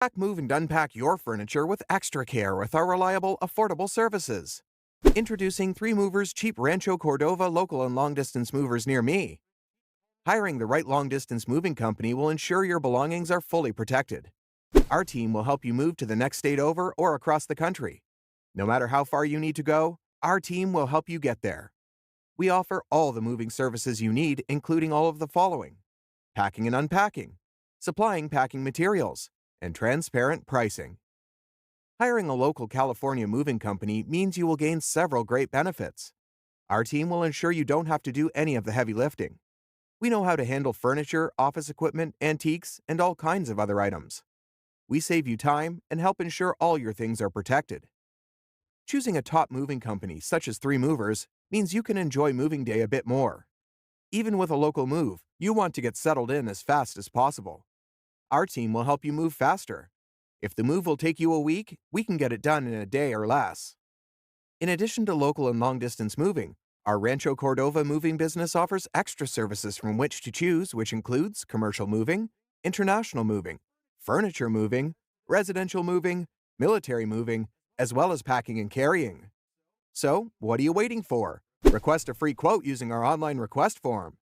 Pack, move, and unpack your furniture with extra care with our reliable, affordable services. Introducing 3 Movers Cheap Rancho Cordova local and long-distance movers near me. Hiring the right long-distance moving company will ensure your belongings are fully protected. Our team will help you move to the next state over or across the country. No matter how far you need to go, our team will help you get there. We offer all the moving services you need, including all of the following: packing and unpacking, supplying packing materials, and transparent pricing. Hiring a local California moving company means you will gain several great benefits. Our team will ensure you don't have to do any of the heavy lifting. We know how to handle furniture, office equipment, antiques, and all kinds of other items. We save you time and help ensure all your things are protected. Choosing a top moving company such as 3 Movers means you can enjoy moving day a bit more. Even with a local move, you want to get settled in as fast as possible. Our team will help you move faster. If the move will take you a week, we can get it done in a day or less. In addition to local and long-distance moving, our Rancho Cordova moving business offers extra services from which to choose, which includes commercial moving, international moving, furniture moving, residential moving, military moving, as well as packing and carrying. So, what are you waiting for? Request a free quote using our online request form.